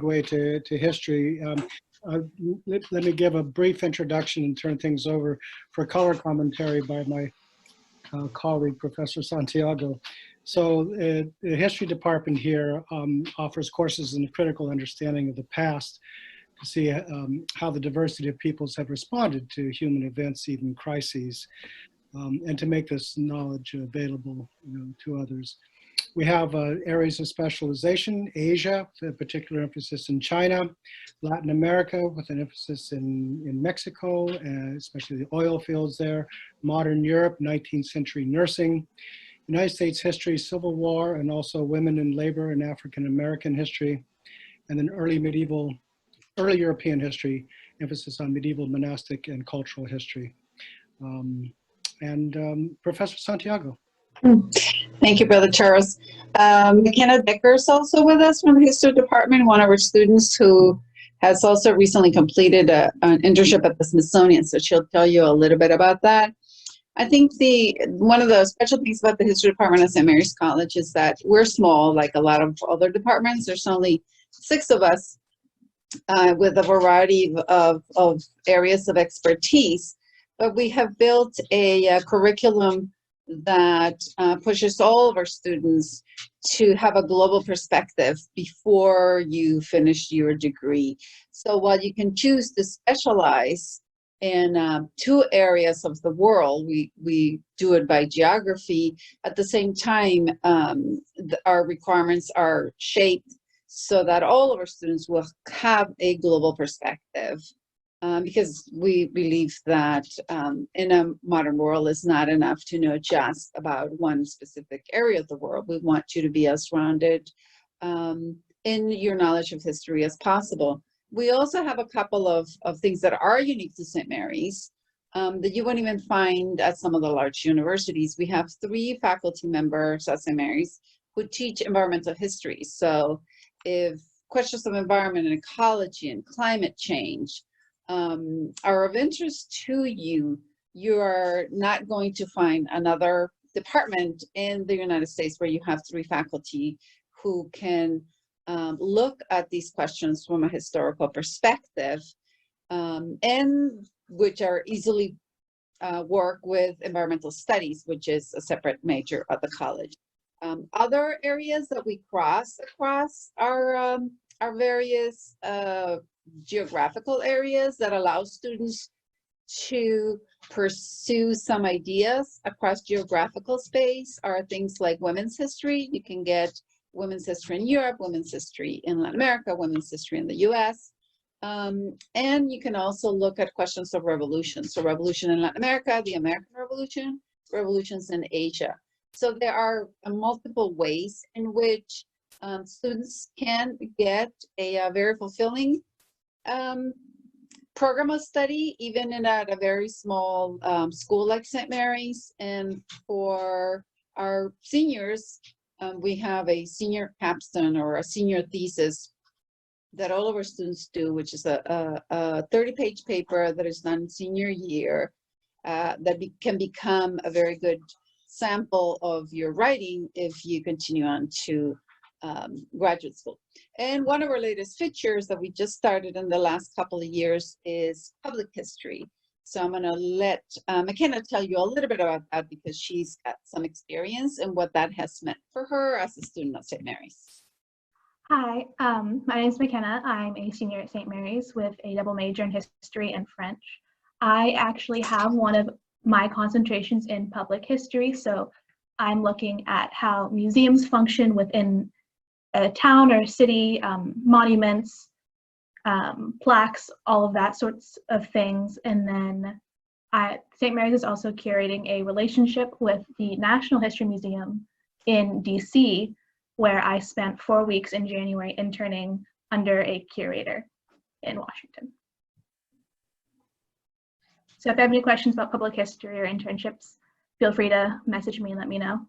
segue to history. Let me give a brief introduction and turn things over for color commentary by my colleague, Professor Santiago. So the history department here offers courses in the critical understanding of the past to see how the diversity of peoples have responded to human events, even crises, and to make this knowledge available to others. We have areas of specialization: Asia, with a particular emphasis in China; Latin America, with an emphasis in Mexico, especially the oil fields there; modern Europe, 19th century nursing; United States history, Civil War, and also women in labor and African American history; and then early European history, emphasis on medieval monastic and cultural history. Professor Santiago. Thank you, Brother Charles. McKenna Decker is also with us from the History Department, one of our students who has also recently completed an internship at the Smithsonian, so she'll tell you a little bit about that. I think one of the special things about the History Department at St. Mary's College is that we're small, like a lot of other departments. There's only 6 of us with a variety of areas of expertise, but we have built a curriculum that pushes all of our students to have a global perspective before you finish your degree. So while you can choose to specialize in 2 areas of the world, we do it by geography. At the same time, our requirements are shaped so that all of our students will have a global perspective. Because we believe that in a modern world, it's not enough to know just about one specific area of the world. We want you to be as rounded in your knowledge of history as possible. We also have a couple of things that are unique to St. Mary's that you won't even find at some of the large universities. We have 3 faculty members at St. Mary's who teach environmental history. So if questions of environment and ecology and climate change are of interest to you, you are not going to find another department in the United States where you have 3 faculty who can look at these questions from a historical perspective, and which are easily work with environmental studies, which is a separate major at the college. Other areas that we cross across are various geographical areas that allow students to pursue some ideas across geographical space are things like women's history. You can get women's history in Europe, women's history in Latin America, women's history in the US. And you can also look at questions of revolution. So revolution in Latin America, the American Revolution, revolutions in Asia. So there are multiple ways in which students can get a very fulfilling program of study, even at a very small school like St. Mary's. And for our seniors, we have a senior capstone or a senior thesis that all of our students do, which is a 30-page paper that is done senior year that can become a very good sample of your writing if you continue on to graduate school. And one of our latest features that we just started in the last couple of years is public history. So I'm going to let McKenna tell you a little bit about that because she's got some experience and what that has meant for her as a student at St. Mary's. Hi, my name is McKenna. I'm a senior at St. Mary's with a double major in history and French. I actually have one of my concentrations in public history, so I'm looking at how museums function within a town or a city, monuments, plaques, all of that sorts of things. And then St. Mary's is also curating a relationship with the National History Museum in DC, where I spent 4 weeks in January interning under a curator in Washington. So if you have any questions about public history or internships, feel free to message me and let me know.